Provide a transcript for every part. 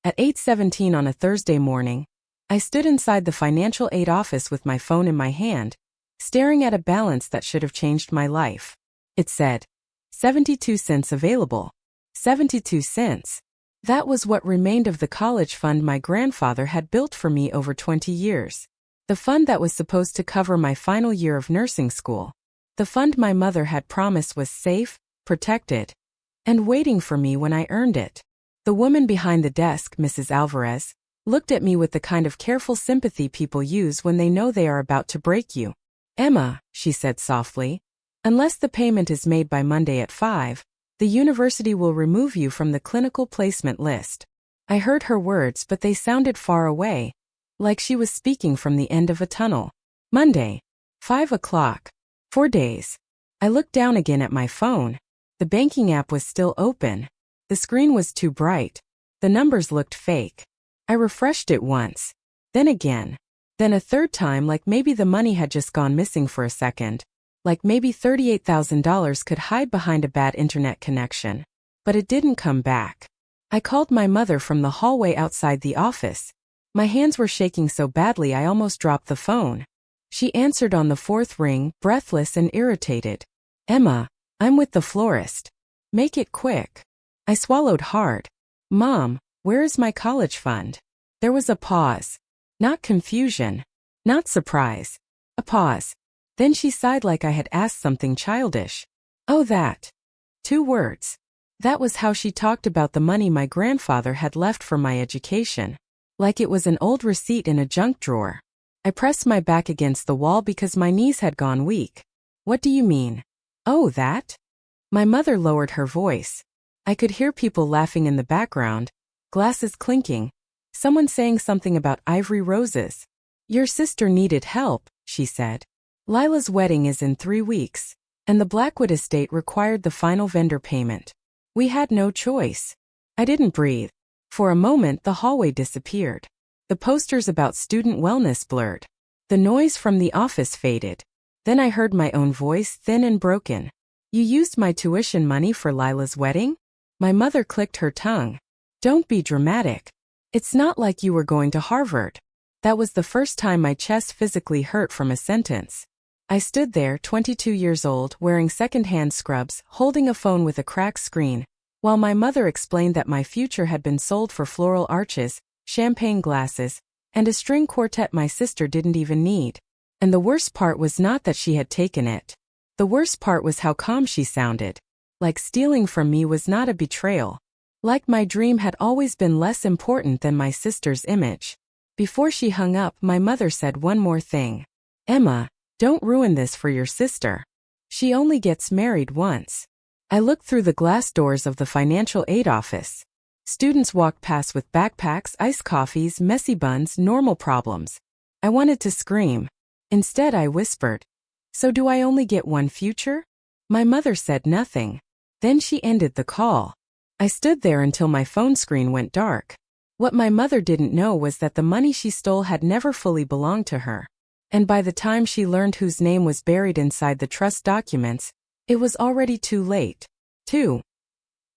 At 8:17 on a Thursday morning, I stood inside the financial aid office with my phone in my hand, staring at a balance that should have changed my life. It said, 72 cents available. 72 cents. That was what remained of the college fund my grandfather had built for me over 20 years. The fund that was supposed to cover my final year of nursing school. The fund my mother had promised was safe, protected, and waiting for me when I earned it. The woman behind the desk, Mrs. Alvarez, looked at me with the kind of careful sympathy people use when they know they are about to break you. Emma, she said softly, unless the payment is made by Monday at 5, the university will remove you from the clinical placement list. I heard her words, but they sounded far away, like she was speaking from the end of a tunnel. Monday, 5 o'clock. 4 days. I looked down again at my phone. The banking app was still open. The screen was too bright. The numbers looked fake. I refreshed it once. Then again. Then a third time, like maybe the money had just gone missing for a second. Like maybe $38,000 could hide behind a bad internet connection. But it didn't come back. I called my mother from the hallway outside the office. My hands were shaking so badly I almost dropped the phone. She answered on the fourth ring, breathless and irritated. Emma, I'm with the florist. Make it quick. I swallowed hard. Mom, where is my college fund? There was a pause. Not confusion. Not surprise. A pause. Then she sighed like I had asked something childish. Oh, that. 2 words. That was how she talked about the money my grandfather had left for my education. Like it was an old receipt in a junk drawer. I pressed my back against the wall because my knees had gone weak. What do you mean? Oh, that? My mother lowered her voice. I could hear people laughing in the background, glasses clinking, someone saying something about ivory roses. Your sister needed help, she said. Lila's wedding is in 3 weeks, and the Blackwood estate required the final vendor payment. We had no choice. I didn't breathe. For a moment the hallway disappeared. The posters about student wellness blurred. The noise from the office faded. Then I heard my own voice, thin and broken. You used my tuition money for Lila's wedding? My mother clicked her tongue. Don't be dramatic. It's not like you were going to Harvard. That was the first time my chest physically hurt from a sentence. I stood there, 22 years old, wearing second-hand scrubs, holding a phone with a cracked screen, while my mother explained that my future had been sold for floral arches, champagne glasses, and a string quartet my sister didn't even need. And the worst part was not that she had taken it. The worst part was how calm she sounded. Like stealing from me was not a betrayal. Like my dream had always been less important than my sister's image. Before she hung up, my mother said one more thing. Emma, don't ruin this for your sister. She only gets married once. I looked through the glass doors of the financial aid office. Students walked past with backpacks, iced coffees, messy buns, normal problems. I wanted to scream. Instead I whispered, so do I only get one future? My mother said nothing. Then she ended the call. I stood there until my phone screen went dark. What my mother didn't know was that the money she stole had never fully belonged to her. And by the time she learned whose name was buried inside the trust documents, it was already too late. 2.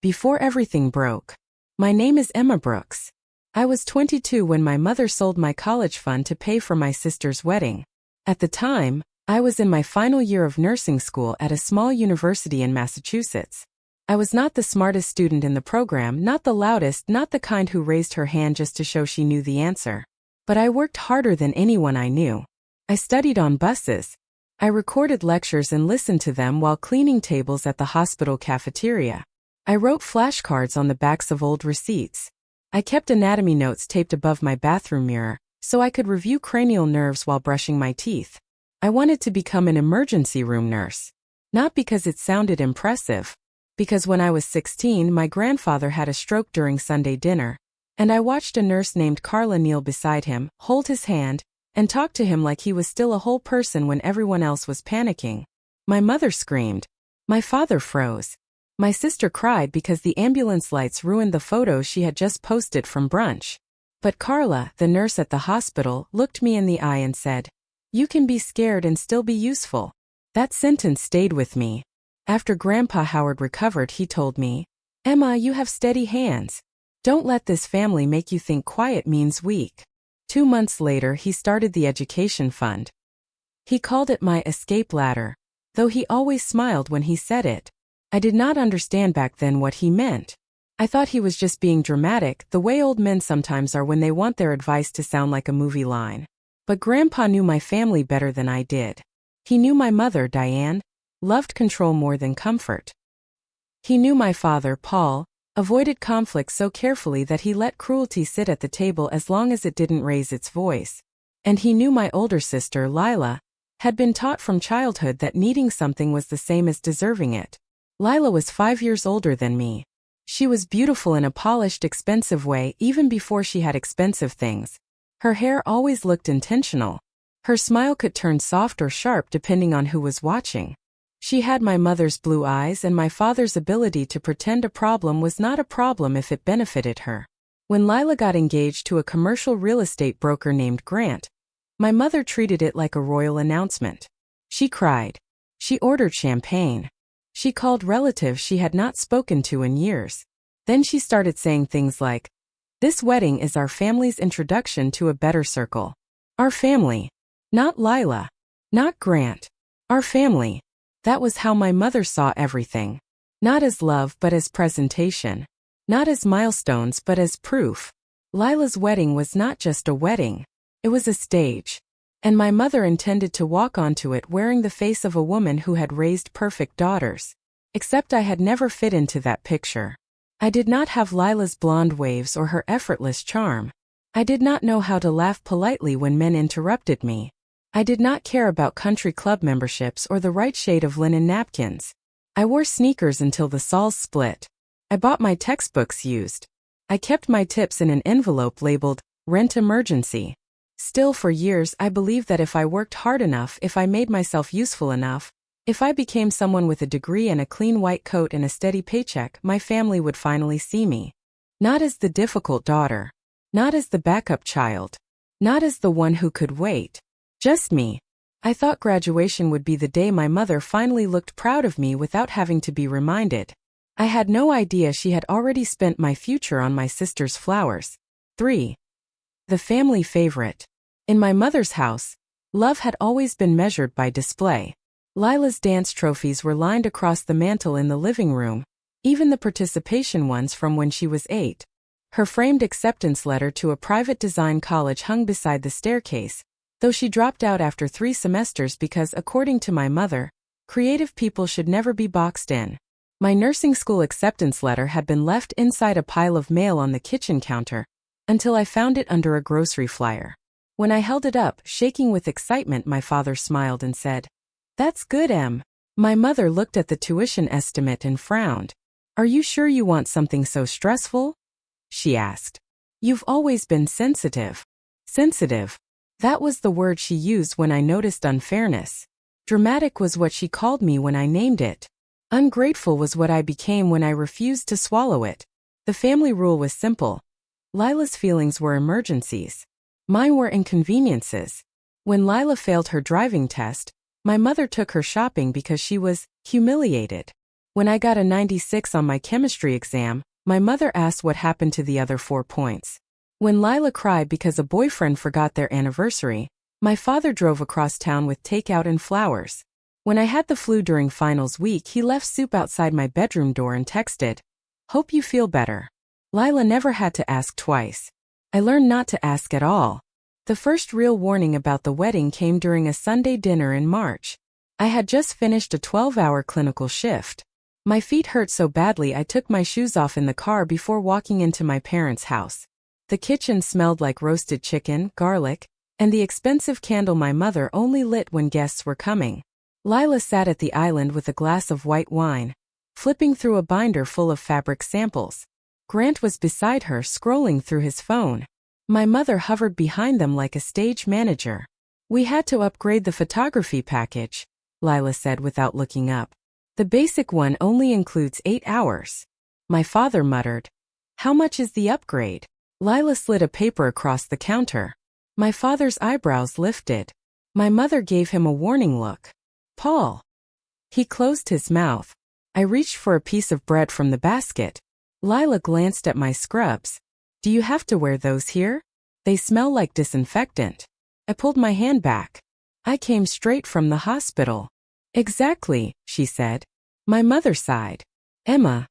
Before everything broke. My name is Emma Brooks. I was 22 when my mother sold my college fund to pay for my sister's wedding. At the time, I was in my final year of nursing school at a small university in Massachusetts. I was not the smartest student in the program, not the loudest, not the kind who raised her hand just to show she knew the answer. But I worked harder than anyone I knew. I studied on buses. I recorded lectures and listened to them while cleaning tables at the hospital cafeteria. I wrote flashcards on the backs of old receipts. I kept anatomy notes taped above my bathroom mirror, so I could review cranial nerves while brushing my teeth. I wanted to become an emergency room nurse. Not because it sounded impressive. Because when I was 16, my grandfather had a stroke during Sunday dinner, and I watched a nurse named Carla kneel beside him, hold his hand, and talk to him like he was still a whole person when everyone else was panicking. My mother screamed. My father froze. My sister cried because the ambulance lights ruined the photos she had just posted from brunch. But Carla, the nurse at the hospital, looked me in the eye and said, "You can be scared and still be useful." That sentence stayed with me. After Grandpa Howard recovered, he told me, "Emma, you have steady hands. Don't let this family make you think quiet means weak. 2 months later, he started the education fund. He called it my escape ladder, though he always smiled when he said it. I did not understand back then what he meant. I thought he was just being dramatic, the way old men sometimes are when they want their advice to sound like a movie line. But Grandpa knew my family better than I did. He knew my mother, Diane, loved control more than comfort. He knew my father, Paul, avoided conflict so carefully that he let cruelty sit at the table as long as it didn't raise its voice. And he knew my older sister, Lila, had been taught from childhood that needing something was the same as deserving it. Lila was 5 years older than me. She was beautiful in a polished, expensive way even before she had expensive things. Her hair always looked intentional. Her smile could turn soft or sharp depending on who was watching. She had my mother's blue eyes and my father's ability to pretend a problem was not a problem if it benefited her. When Lila got engaged to a commercial real estate broker named Grant, my mother treated it like a royal announcement. She cried. She ordered champagne. She called relatives she had not spoken to in years. Then she started saying things like, "This wedding is our family's introduction to a better circle. Our family. Not Lila. Not Grant. Our family." That was how my mother saw everything. Not as love but as presentation. Not as milestones but as proof. Lila's wedding was not just a wedding. It was a stage. And my mother intended to walk onto it wearing the face of a woman who had raised perfect daughters. Except I had never fit into that picture. I did not have Lila's blonde waves or her effortless charm. I did not know how to laugh politely when men interrupted me. I did not care about country club memberships or the right shade of linen napkins. I wore sneakers until the soles split. I bought my textbooks used. I kept my tips in an envelope labeled, "Rent Emergency." Still for years I believed that if I worked hard enough, if I made myself useful enough, if I became someone with a degree and a clean white coat and a steady paycheck, my family would finally see me. Not as the difficult daughter. Not as the backup child. Not as the one who could wait. Just me. I thought graduation would be the day my mother finally looked proud of me without having to be reminded. I had no idea she had already spent my future on my sister's flowers. 3. The family favorite. In my mother's house, love had always been measured by display. Lila's dance trophies were lined across the mantel in the living room, even the participation ones from when she was 8. Her framed acceptance letter to a private design college hung beside the staircase, though she dropped out after 3 semesters because, according to my mother, creative people should never be boxed in. My nursing school acceptance letter had been left inside a pile of mail on the kitchen counter, until I found it under a grocery flyer. When I held it up, shaking with excitement, my father smiled and said, "That's good, Em." My mother looked at the tuition estimate and frowned. "Are you sure you want something so stressful?" she asked. "You've always been sensitive." Sensitive. That was the word she used when I noticed unfairness. Dramatic was what she called me when I named it. Ungrateful was what I became when I refused to swallow it. The family rule was simple. Lila's feelings were emergencies. Mine were inconveniences. When Lila failed her driving test, my mother took her shopping because she was humiliated. When I got a 96 on my chemistry exam, my mother asked what happened to the other 4 points. When Lila cried because a boyfriend forgot their anniversary, my father drove across town with takeout and flowers. When I had the flu during finals week, he left soup outside my bedroom door and texted, "Hope you feel better." Lila never had to ask twice. I learned not to ask at all. The first real warning about the wedding came during a Sunday dinner in March. I had just finished a 12-hour clinical shift. My feet hurt so badly I took my shoes off in the car before walking into my parents' house. The kitchen smelled like roasted chicken, garlic, and the expensive candle my mother only lit when guests were coming. Lila sat at the island with a glass of white wine, flipping through a binder full of fabric samples. Grant was beside her, scrolling through his phone. My mother hovered behind them like a stage manager. "We had to upgrade the photography package," Lila said without looking up. "The basic one only includes 8 hours." My father muttered, "How much is the upgrade?" Lila slid a paper across the counter. My father's eyebrows lifted. My mother gave him a warning look. "Paul." He closed his mouth. I reached for a piece of bread from the basket. Lila glanced at my scrubs. Do you have to wear those here? They smell like disinfectant. I pulled my hand back. I came straight from the hospital. Exactly, she said. My mother sighed. Emma,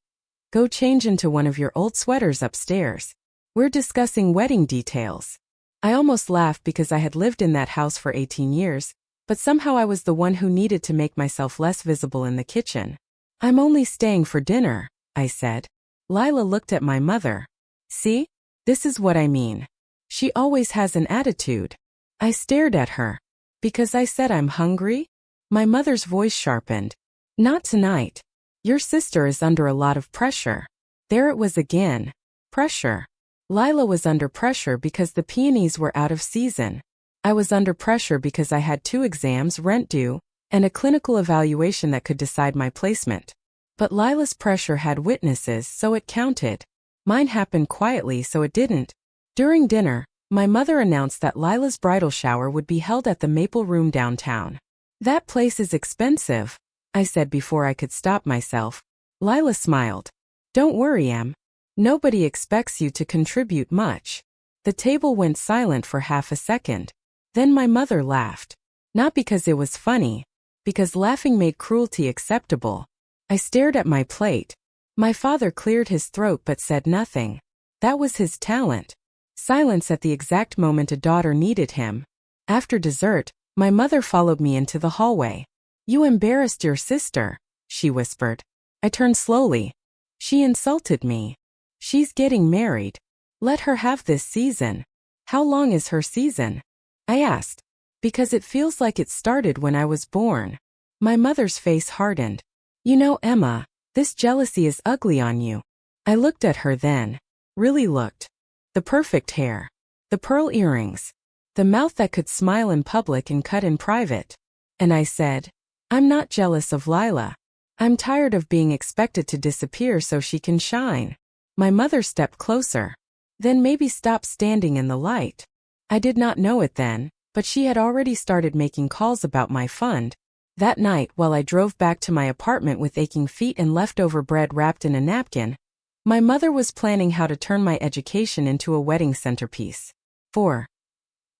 go change into one of your old sweaters upstairs. We're discussing wedding details. I almost laughed because I had lived in that house for 18 years, but somehow I was the one who needed to make myself less visible in the kitchen. I'm only staying for dinner, I said. Lila looked at my mother. See? This is what I mean. She always has an attitude. I stared at her. Because I said I'm hungry? My mother's voice sharpened. Not tonight. Your sister is under a lot of pressure. There it was again. Pressure. Lila was under pressure because the peonies were out of season. I was under pressure because I had 2 exams, rent due, and a clinical evaluation that could decide my placement. But Lila's pressure had witnesses, so it counted. Mine happened quietly, so it didn't. During dinner, my mother announced that Lila's bridal shower would be held at the Maple Room downtown. That place is expensive, I said before I could stop myself. Lila smiled. Don't worry, Em. Nobody expects you to contribute much. The table went silent for half a second. Then my mother laughed. Not because it was funny, because laughing made cruelty acceptable. I stared at my plate. My father cleared his throat but said nothing. That was his talent. Silence at the exact moment a daughter needed him. After dessert, my mother followed me into the hallway. You embarrassed your sister, she whispered. I turned slowly. She insulted me. She's getting married. Let her have this season. How long is her season? I asked. Because it feels like it started when I was born. My mother's face hardened. You know, Emma, this jealousy is ugly on you. I looked at her then. Really looked. The perfect hair. The pearl earrings. The mouth that could smile in public and cut in private. And I said, I'm not jealous of Lila. I'm tired of being expected to disappear so she can shine. My mother stepped closer. Then maybe stop standing in the light. I did not know it then, but she had already started making calls about my fund. That night, while I drove back to my apartment with aching feet and leftover bread wrapped in a napkin, my mother was planning how to turn my education into a wedding centerpiece. 4.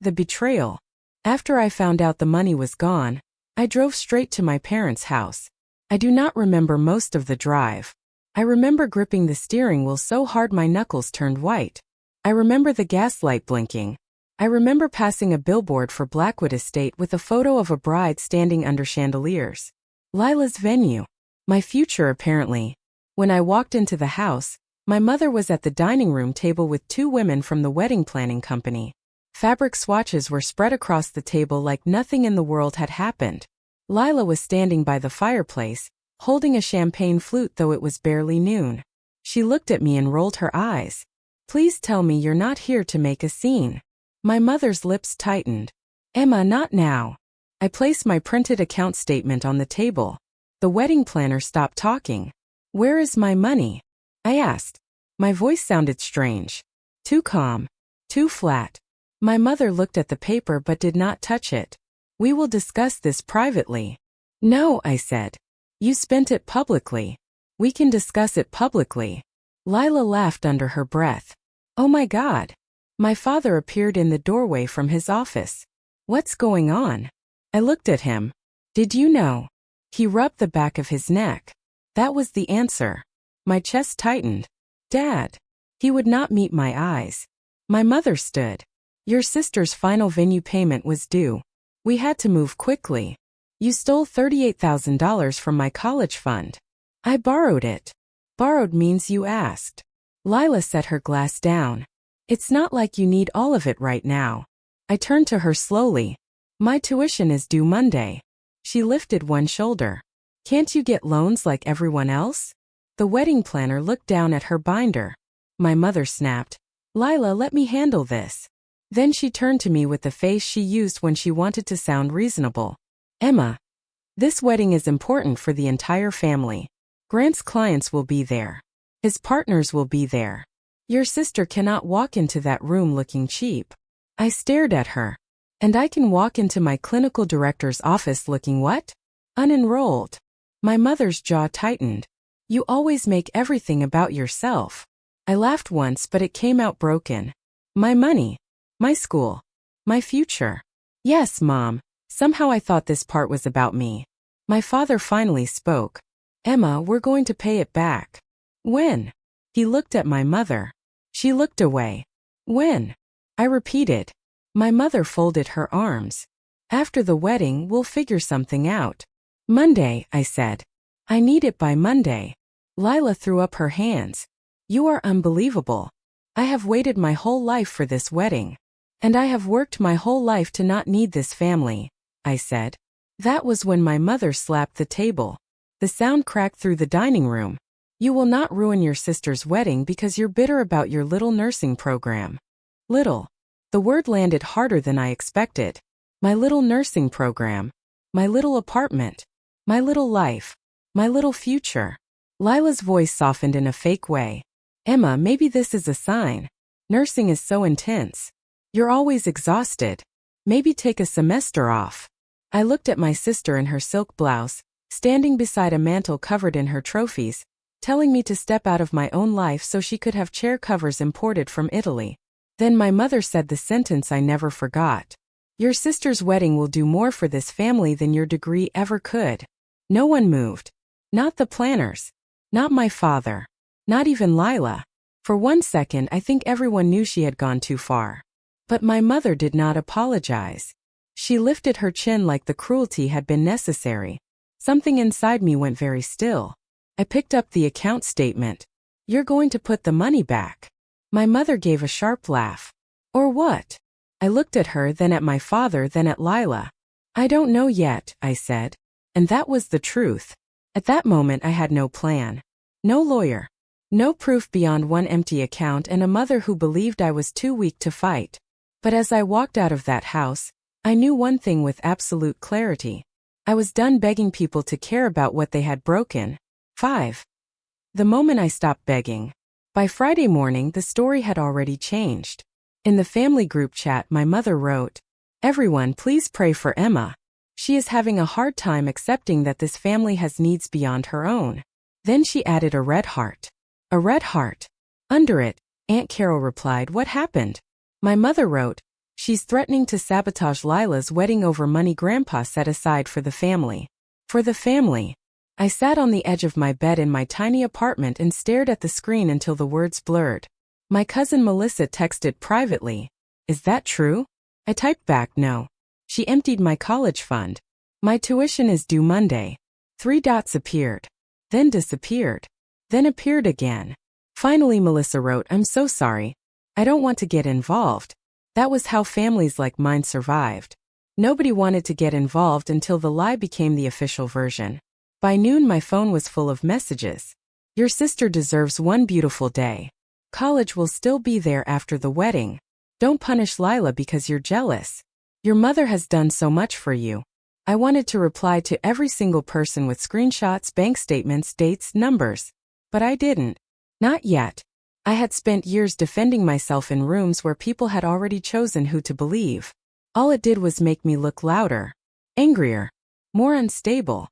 The betrayal. After I found out the money was gone, I drove straight to my parents' house. I do not remember most of the drive. I remember gripping the steering wheel so hard my knuckles turned white. I remember the gas light blinking. I remember passing a billboard for Blackwood Estate with a photo of a bride standing under chandeliers. Lila's venue. My future, apparently. When I walked into the house, my mother was at the dining room table with 2 women from the wedding planning company. Fabric swatches were spread across the table like nothing in the world had happened. Lila was standing by the fireplace, holding a champagne flute though it was barely noon. She looked at me and rolled her eyes. Please tell me you're not here to make a scene. My mother's lips tightened. Emma, not now. I placed my printed account statement on the table. The wedding planner stopped talking. Where is my money? I asked. My voice sounded strange. Too calm. Too flat. My mother looked at the paper but did not touch it. We will discuss this privately. No, I said. You spent it publicly. We can discuss it publicly. Lila laughed under her breath. Oh my God. My father appeared in the doorway from his office. What's going on? I looked at him. Did you know? He rubbed the back of his neck. That was the answer. My chest tightened. Dad. He would not meet my eyes. My mother stood. Your sister's final venue payment was due. We had to move quickly. You stole $38,000 from my college fund. I borrowed it. Borrowed means you asked. Lila set her glass down. It's not like you need all of it right now. I turned to her slowly. My tuition is due Monday. She lifted one shoulder. Can't you get loans like everyone else? The wedding planner looked down at her binder. My mother snapped. Lila, let me handle this. Then she turned to me with the face she used when she wanted to sound reasonable. Emma. This wedding is important for the entire family. Grant's clients will be there. His partners will be there. Your sister cannot walk into that room looking cheap. I stared at her. And I can walk into my clinical director's office looking what? Unenrolled. My mother's jaw tightened. You always make everything about yourself. I laughed once, but it came out broken. My money. My school. My future. Yes, Mom. Somehow I thought this part was about me. My father finally spoke. Emma, we're going to pay it back. When? He looked at my mother. She looked away. When? I repeated. My mother folded her arms. After the wedding, we'll figure something out. Monday, I said. I need it by Monday. Lila threw up her hands. You are unbelievable. I have waited my whole life for this wedding. And I have worked my whole life to not need this family, I said. That was when my mother slapped the table. The sound cracked through the dining room. You will not ruin your sister's wedding because you're bitter about your little nursing program. Little. The word landed harder than I expected. My little nursing program. My little apartment. My little life. My little future. Lila's voice softened in a fake way. Emma, maybe this is a sign. Nursing is so intense. You're always exhausted. Maybe take a semester off. I looked at my sister in her silk blouse, standing beside a mantel covered in her trophies, telling me to step out of my own life so she could have chair covers imported from Italy. Then my mother said the sentence I never forgot. Your sister's wedding will do more for this family than your degree ever could. No one moved. Not the planners. Not my father. Not even Lila. For 1 second I think everyone knew she had gone too far. But my mother did not apologize. She lifted her chin like the cruelty had been necessary. Something inside me went very still. I picked up the account statement. You're going to put the money back. My mother gave a sharp laugh. Or what? I looked at her, then at my father, then at Lila. I don't know yet, I said. And that was the truth. At that moment I had no plan. No lawyer. No proof beyond one empty account and a mother who believed I was too weak to fight. But as I walked out of that house, I knew one thing with absolute clarity. I was done begging people to care about what they had broken. 5. The moment I stopped begging. By Friday morning, the story had already changed. In the family group chat, my mother wrote, "Everyone, please pray for Emma. She is having a hard time accepting that this family has needs beyond her own." Then she added a red heart. A red heart. Under it, Aunt Carol replied, "What happened?" My mother wrote, "She's threatening to sabotage Lila's wedding over money Grandpa set aside for the family." For the family. I sat on the edge of my bed in my tiny apartment and stared at the screen until the words blurred. My cousin Melissa texted privately, "Is that true?" I typed back, "No. She emptied my college fund. My tuition is due Monday." 3 dots appeared. Then disappeared. Then appeared again. Finally Melissa wrote, "I'm so sorry. I don't want to get involved." That was how families like mine survived. Nobody wanted to get involved until the lie became the official version. By noon my phone was full of messages. Your sister deserves one beautiful day. College will still be there after the wedding. Don't punish Lila because you're jealous. Your mother has done so much for you. I wanted to reply to every single person with screenshots, bank statements, dates, numbers. But I didn't. Not yet. I had spent years defending myself in rooms where people had already chosen who to believe. All it did was make me look louder, angrier, more unstable.